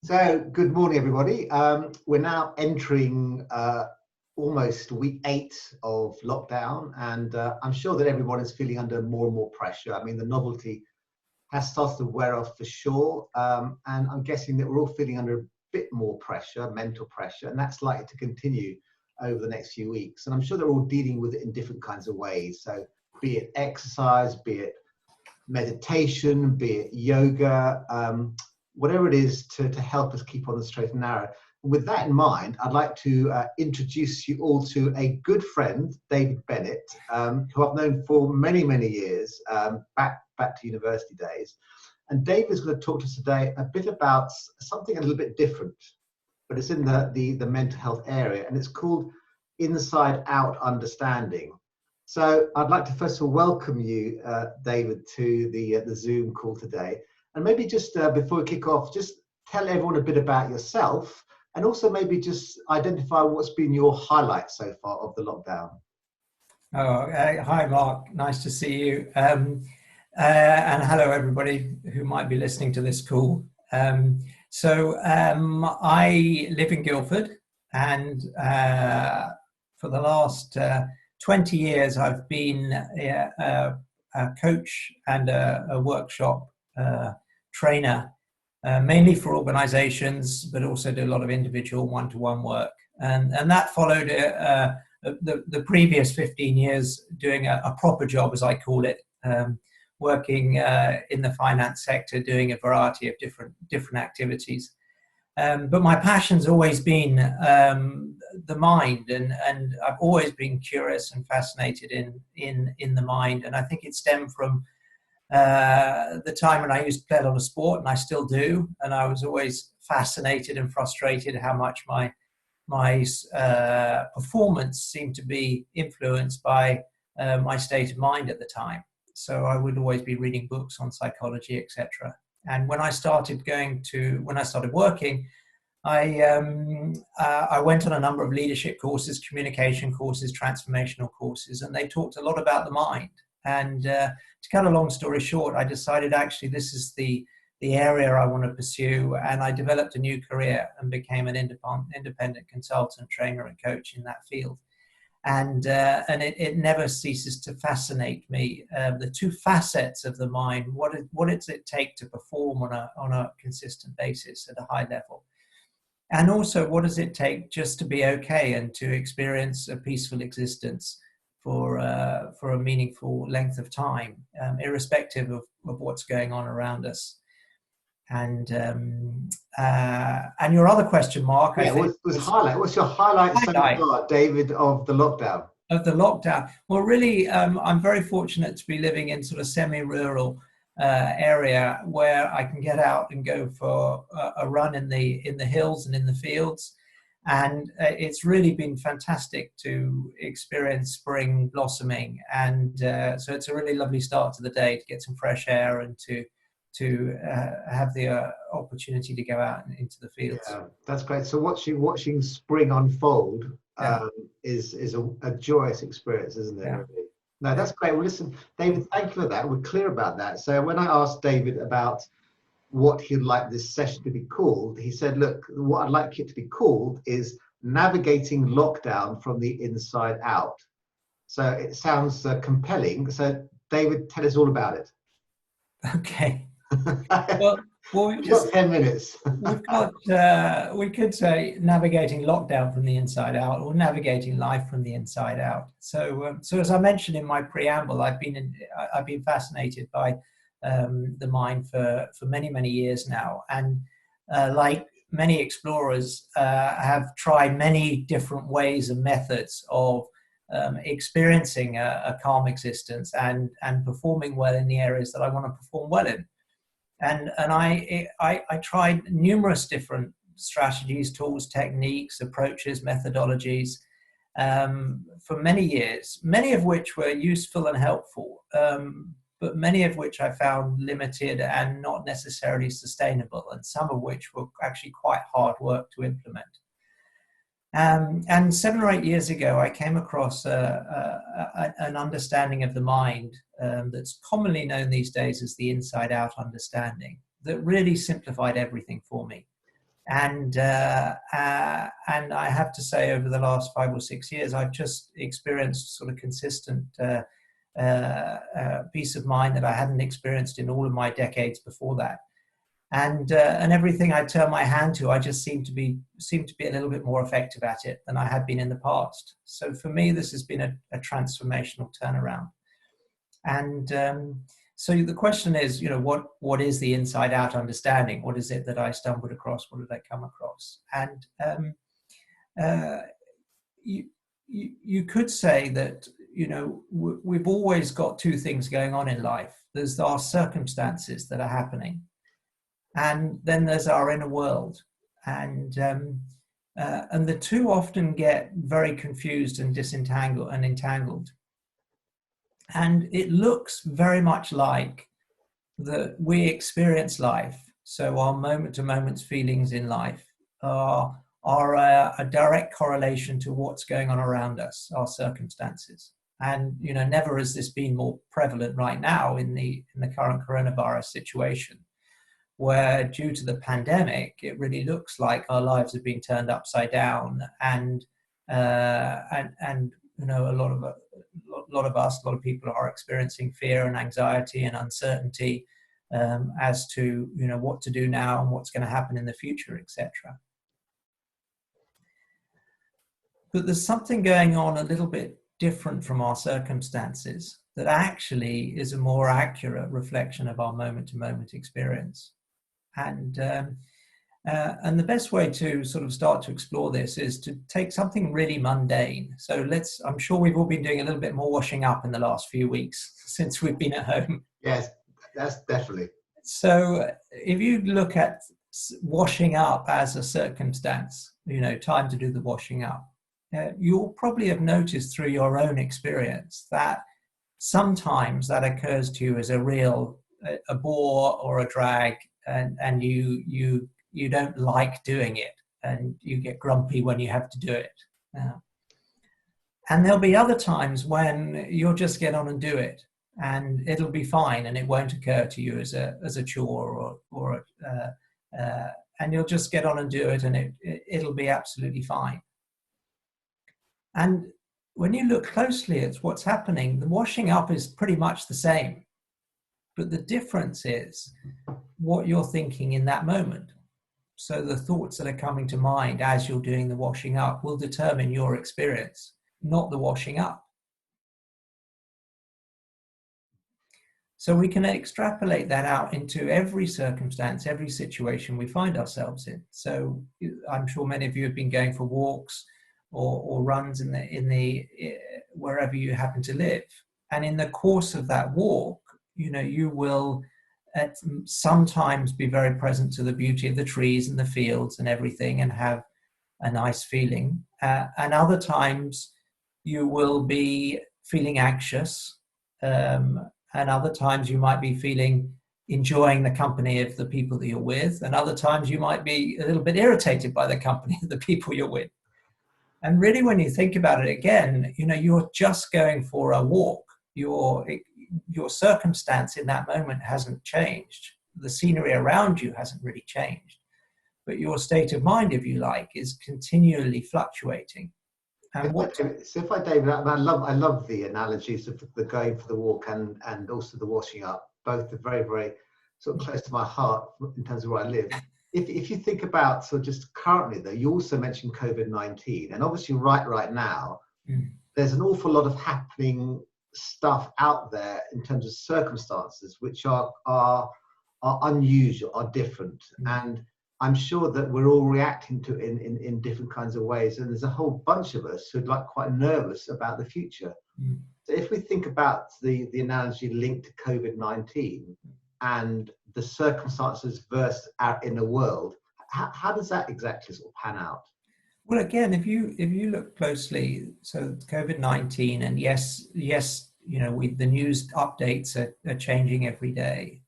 So, good morning, everybody. We're now entering almost week 8 of lockdown, and I'm sure that everyone is feeling under more and more pressure. I mean, the novelty has started to wear off for sure, and I'm guessing that we're all feeling under a bit more pressure, mental pressure, and that's likely to continue over the next few weeks. And I'm sure they're all dealing with it in different kinds of ways. So, be it exercise, be it meditation, be it yoga, whatever it is to help us keep on the straight and narrow. With that in mind, I'd like to introduce you all to a good friend, David Bennett, who I've known for many, many years, back to university days. And David's going to talk to us today a bit about something a little bit different, but it's in the mental health area, and it's called Inside Out Understanding. So I'd like to first of all welcome you, David, to the Zoom call today. And maybe just before we kick off, just tell everyone a bit about yourself, and also maybe just identify what's been your highlight so far of the lockdown. Hi, Mark. Nice to see you. And hello, everybody who might be listening to this call. I live in Guildford, and for the last 20 years, I've been a coach and a workshop trainer, mainly for organizations, but also do a lot of individual one-to-one work. And that followed the previous 15 years doing a proper job, as I call it, working in the finance sector, doing a variety of different activities. But my passion's always been the mind, and I've always been curious and fascinated in the mind. And I think it stemmed from the time when I used to play a lot of sport, and I still do. And I was always fascinated and frustrated how much my performance seemed to be influenced by my state of mind at the time. So I would always be reading books on psychology, etc. And when I started working, I went on a number of leadership courses, communication courses, transformational courses, and they talked a lot about the mind. And to cut a long story short, I decided actually this is the area I want to pursue, and I developed a new career and became an independent consultant, trainer, and coach in that field. And it never ceases to fascinate me. The two facets of the mind: what does it take to perform on a consistent basis at a high level, and also what does it take just to be okay and to experience a peaceful existence for a meaningful length of time, irrespective of what's going on around us. And your other question, Mark, yeah, what's your highlight so far, David, of the lockdown? Of the lockdown? Well, really, I'm very fortunate to be living in sort of semi-rural area where I can get out and go for a run in the hills and in the fields. And it's really been fantastic to experience spring blossoming. And so it's a really lovely start to the day to get some fresh air and to have the opportunity to go out into the fields. Yeah, that's great. So watching spring unfold is a joyous experience, isn't it? Yeah. Really? No, that's great. Well, listen, David, thank you for that. We're clear about that. So when I asked David about what he'd like this session to be called, he said, look, what I'd like it to be called is Navigating Lockdown from the Inside Out. So it sounds compelling. So David, tell us all about it. Okay. Well, we've got 10 minutes. We could say navigating lockdown from the inside out, or navigating life from the inside out. So as I mentioned in my preamble, I've been fascinated by the mind for many years now, and like many explorers, have tried many different ways and methods of experiencing a calm existence and performing well in the areas that I want to perform well in. And I tried numerous different strategies, tools, techniques, approaches, methodologies for many years, many of which were useful and helpful, but many of which I found limited and not necessarily sustainable, and some of which were actually quite hard work to implement. And 7 or 8 years ago, I came across an understanding of the mind that's commonly known these days as the inside-out understanding, that really simplified everything for me. And I have to say, over the last 5 or 6 years, I've just experienced sort of consistent peace of mind that I hadn't experienced in all of my decades before that. And everything I turn my hand to, I just seem to be a little bit more effective at it than I had been in the past. So for me, this has been a transformational turnaround. And so the question is, what is the inside out understanding? What is it that I stumbled across? What did I come across? And you could say that, we've always got two things going on in life. There's our circumstances that are happening, and then there's our inner world. And the two often get very confused and entangled. And it looks very much like that we experience life. So our moment-to-moment feelings in life are a direct correlation to what's going on around us, our circumstances. And never has this been more prevalent right now in the current coronavirus situation, where due to the pandemic, it really looks like our lives have been turned upside down, and a lot of people are experiencing fear and anxiety and uncertainty as to what to do now and what's going to happen in the future, etc. But there's something going on a little bit different from our circumstances that actually is a more accurate reflection of our moment-to-moment experience. And the best way to sort of start to explore this is to take something really mundane. So I'm sure we've all been doing a little bit more washing up in the last few weeks since we've been at home. Yes, that's definitely. So if you look at washing up as a circumstance, time to do the washing up, you'll probably have noticed through your own experience that sometimes that occurs to you as a bore or a drag, and you don't like doing it, and you get grumpy when you have to do it. And there'll be other times when you'll just get on and do it, and it'll be fine, and it won't occur to you as a chore and you'll just get on and do it, and it'll be absolutely fine. And when you look closely at what's happening, the washing up is pretty much the same, but the difference is what you're thinking in that moment. So the thoughts that are coming to mind as you're doing the washing up will determine your experience, not the washing up. So we can extrapolate that out into every circumstance, every situation we find ourselves in. So I'm sure many of you have been going for walks or runs in the wherever you happen to live. And in the course of that walk, you will sometimes be very present to the beauty of the trees and the fields and everything, and have a nice feeling. And other times you will be feeling anxious, and other times you might be enjoying the company of the people that you're with, and other times you might be a little bit irritated by the company of the people you're with. And really, when you think about it again, you're just going for a walk. Your circumstance in that moment hasn't changed. The scenery around you hasn't really changed. But your state of mind, if you like, is continually fluctuating. And David, I love the analogies of the going for the walk and also the washing up. Both are very, very sort of close to my heart in terms of where I live. If you think about sort of just currently, though, you also mentioned COVID-19, and obviously right now, there's an awful lot of happening stuff out there in terms of circumstances which are unusual, are different, and I'm sure that we're all reacting to it in different kinds of ways, and there's a whole bunch of us who are like quite nervous about the future. So if we think about the analogy linked to COVID-19 and the circumstances versus our inner world, how does that exactly sort of pan out? Well, again, if you look closely, so COVID-19, and yes, the news updates are changing every day.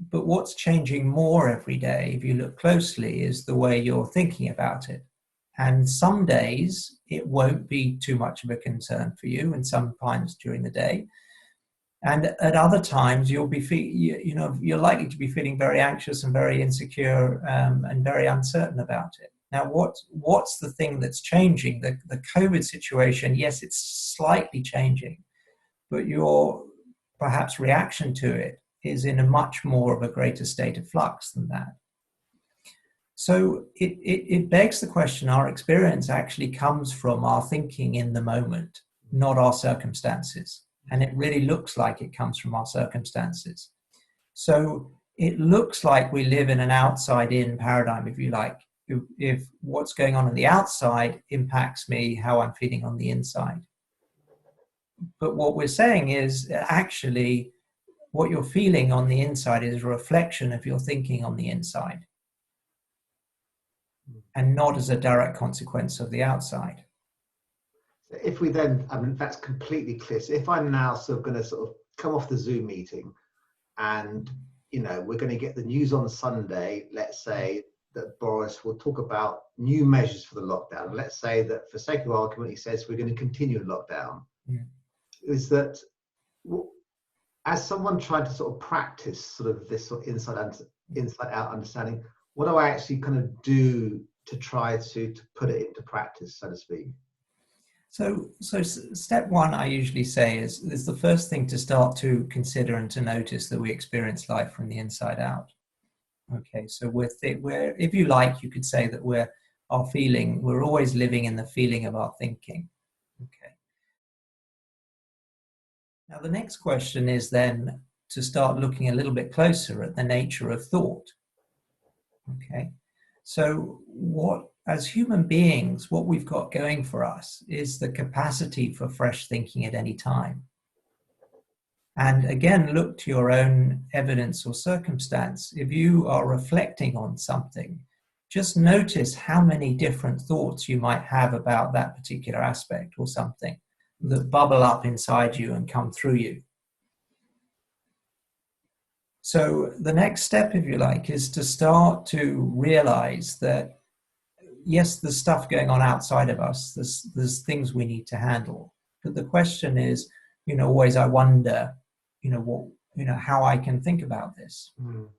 But what's changing more every day, if you look closely, is the way you're thinking about it. And some days it won't be too much of a concern for you, and sometimes during the day. And at other times, you'll be, you're likely to be feeling very anxious and very insecure and very uncertain about it. Now, what's the thing that's changing? The COVID situation, yes, it's slightly changing, but your perhaps reaction to it is in a much more of a greater state of flux than that. So it begs the question, our experience actually comes from our thinking in the moment, not our circumstances. And it really looks like it comes from our circumstances. So it looks like we live in an outside-in paradigm, if you like. If what's going on the outside impacts me, how I'm feeling on the inside. But what we're saying is actually what you're feeling on the inside is a reflection of your thinking on the inside, and not as a direct consequence of the outside. If we then, I mean, that's completely clear. So if I'm now sort of going to sort of come off the Zoom meeting and, we're going to get the news on Sunday, let's say that Boris will talk about new measures for the lockdown. And let's say that for sake of argument, he says we're going to continue in lockdown. Yeah. Is that, as someone trying to sort of practice sort of this sort of inside out understanding, what do I actually kind of do to try to put it into practice, so to speak? So step one, I usually say, is the first thing to start to consider and to notice that we experience life from the inside out. Okay, so we're if you like, you could say that we're always living in the feeling of our thinking. Okay. Now the next question is then to start looking a little bit closer at the nature of thought. Okay, so as human beings, what we've got going for us is the capacity for fresh thinking at any time. And again, look to your own evidence or circumstance. If you are reflecting on something, just notice how many different thoughts you might have about that particular aspect or something that bubble up inside you and come through you. So the next step, if you like, is to start to realize that yes, there's stuff going on outside of us. There's things we need to handle. But the question is, always I wonder, how I can think about this. Mm.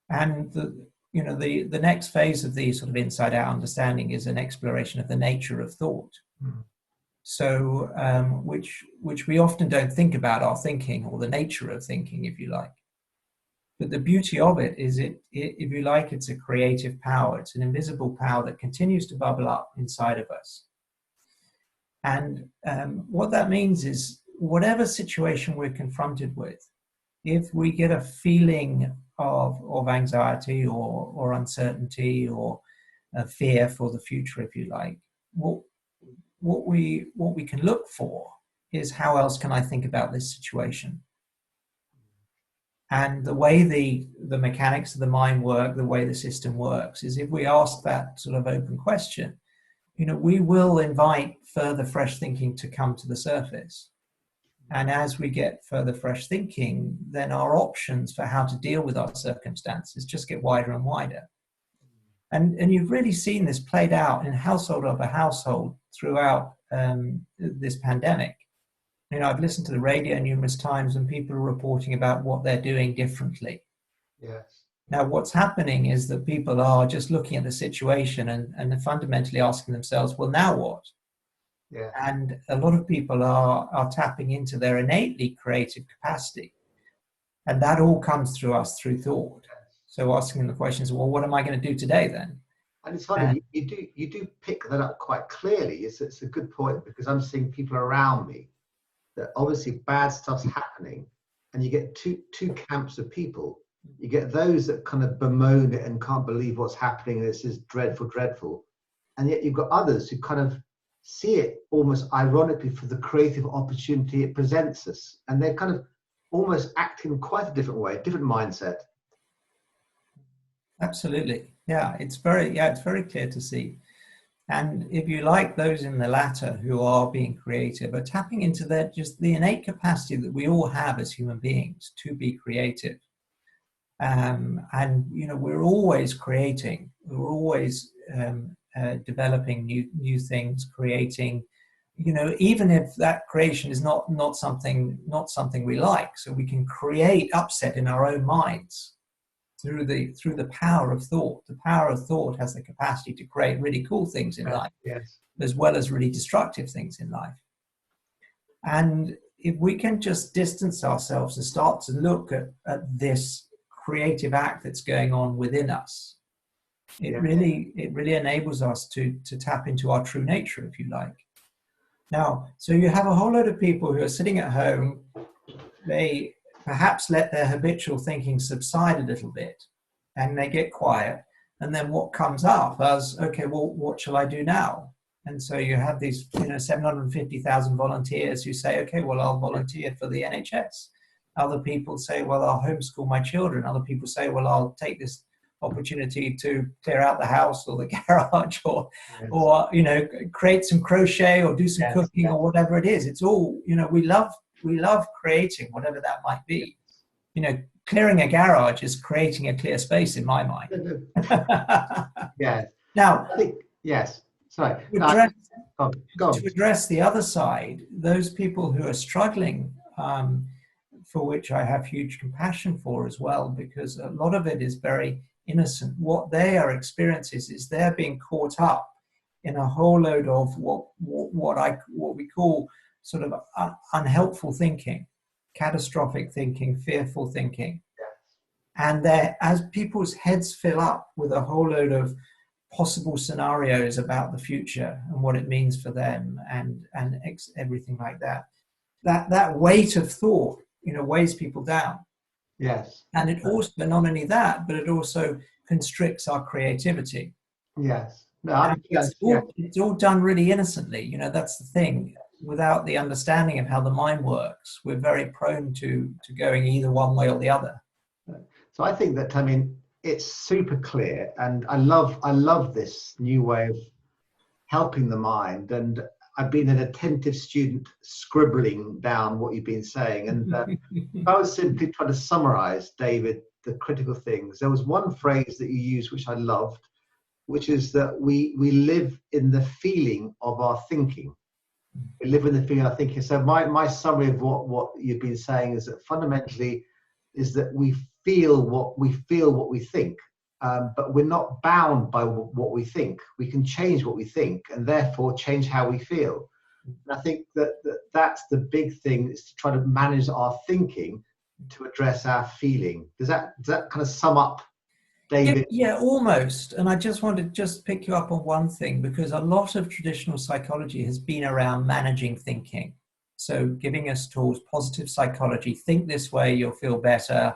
And the next phase of the sort of inside out understanding is an exploration of the nature of thought. Mm. So, which we often don't think about our thinking or the nature of thinking, if you like. But the beauty of it is if you like, it's a creative power. It's an invisible power that continues to bubble up inside of us. And what that means is whatever situation we're confronted with, if we get a feeling of anxiety or uncertainty or fear for the future, if you like, what we can look for is how else can I think about this situation? And the way the mechanics of the mind work, the way the system works, is if we ask that sort of open question, we will invite further fresh thinking to come to the surface. And as we get further fresh thinking, then our options for how to deal with our circumstances just get wider and wider. And you've really seen this played out in household over household throughout this pandemic. I've listened to the radio numerous times and people are reporting about what they're doing differently. Yes. Now, what's happening is that people are just looking at the situation and fundamentally asking themselves, well, now what? Yeah. And a lot of people are tapping into their innately creative capacity. And that all comes through us through thought. Yes. So asking the questions, well, what am I going to do today then? And it's funny, you do pick that up quite clearly. It's a good point because I'm seeing people around me that obviously bad stuff's happening, and you get two camps of people. You get those that kind of bemoan it and can't believe what's happening, and this is dreadful, dreadful. And yet you've got others who kind of see it almost ironically for the creative opportunity it presents us. And they're kind of almost acting in quite a different way, different mindset. Absolutely. Yeah, it's very clear to see. And if you like, those in the latter who are being creative are tapping into just the innate capacity that we all have as human beings to be creative. And, we're always creating, we're always developing new things, creating even if that creation is not something we like, so we can create upset in our own minds through the power of thought. The power of thought has the capacity to create really cool things in life, yes, as well as really destructive things in life. And if we can just distance ourselves and start to look at this creative act that's going on within us, it really enables us to tap into our true nature, if you like. Now, so you have a whole load of people who are sitting at home. They perhaps let their habitual thinking subside a little bit, and they get quiet. And then what comes up as, okay, well, what shall I do now? And so you have these, 750,000 volunteers who say, okay, well, I'll volunteer for the NHS. Other people say, well, I'll homeschool my children. Other people say, well, I'll take this opportunity to clear out the house or the garage, or create some crochet or do some cooking or whatever it is. It's all, we love creating whatever that might be. Clearing a garage is creating a clear space in my mind. Yes. Now, I think, yes. Sorry. To address the other side, those people who are struggling, for which I have huge compassion for as well, because a lot of it is very innocent. What they are experiencing is they're being caught up in a whole load of what we call sort of unhelpful thinking, catastrophic thinking, fearful thinking. And as people's heads fill up with a whole load of possible scenarios about the future and what it means for them, and everything like that, that weight of thought, weighs people down. Yes. And it also, not only that, but it also constricts our creativity. Yes. No, it's all done really innocently. That's the thing. Without the understanding of how the mind works, we're very prone to going either one way or the other. So I think that, it's super clear, and I love this new way of helping the mind. And I've been an attentive student, scribbling down what you've been saying. And if I was simply trying to summarize, David, the critical things, there was one phrase that you used which I loved, which is that we live in the feeling of our thinking. We live in the feeling of our thinking. So my summary of what you've been saying is that fundamentally is that we feel what we think, but we're not bound by what we think. We can change what we think, and therefore change how we feel. And I think that's the big thing, is to try to manage our thinking to address our feeling. Does that kind of sum up, David? Yeah, almost. And I just want to pick you up on one thing, because a lot of traditional psychology has been around managing thinking. So giving us tools, positive psychology, think this way, you'll feel better.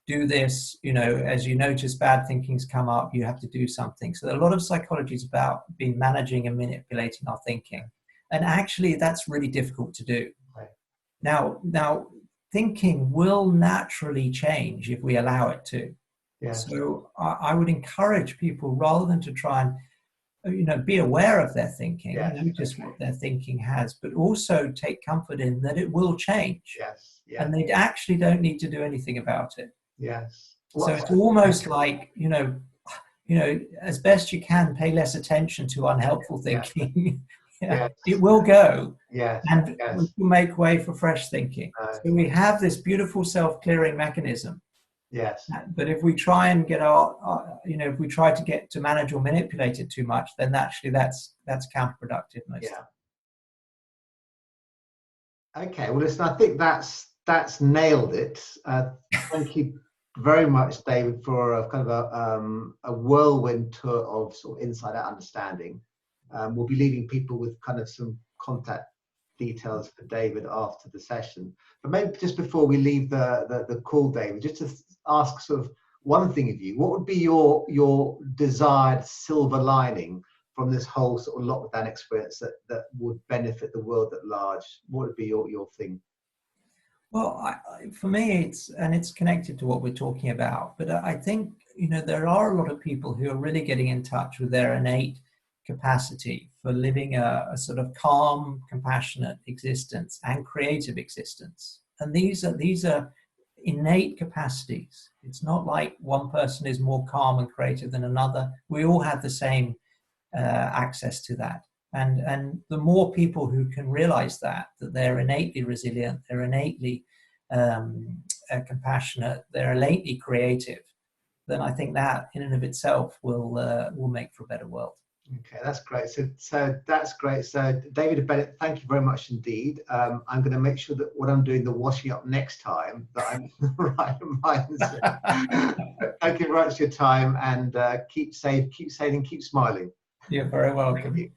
Do this, as you notice bad thinkings come up, you have to do something. So a lot of psychology is about being managing and manipulating our thinking. And actually, that's really difficult to do. Right. Now, thinking will naturally change if we allow it to. Yes. So I would encourage people, rather than to try and be aware of their thinking, notice what their thinking has, but also take comfort in that it will change. Yes. And they actually don't need to do anything about it. Yes. So it's almost like, as best you can, pay less attention to unhelpful thinking. Yes. It will go. Yes. And we will make way for fresh thinking. So we have this beautiful self-clearing mechanism. Yes. But if we try and get if we try to get to manage or manipulate it too much, then actually that's counterproductive most of the time. Okay. Well, listen, I think that's nailed it. Thank you very much, David, for a kind of a whirlwind tour of sort of inside out understanding. We'll be leaving people with kind of some contact details for David after the session. But maybe just before we leave the call, David, just to ask sort of one thing of you. What would be your desired silver lining from this whole sort of lockdown experience that would benefit the world at large? What would be your thing? Well, for me, it's connected to what we're talking about. But I think, there are a lot of people who are really getting in touch with their innate capacity for living a sort of calm, compassionate existence and creative existence. And these are innate capacities. It's not like one person is more calm and creative than another. We all have the same access to that. And the more people who can realize that they're innately resilient, they're innately compassionate, they're innately creative, then I think that in and of itself will make for a better world. Okay, that's great. So that's great. So David and Bennett, thank you very much indeed. I'm going to make sure that when I'm doing the washing up next time, that I'm in the right mindset. Thank you very much for your time, and keep safe, keep sailing, keep smiling. You're very welcome.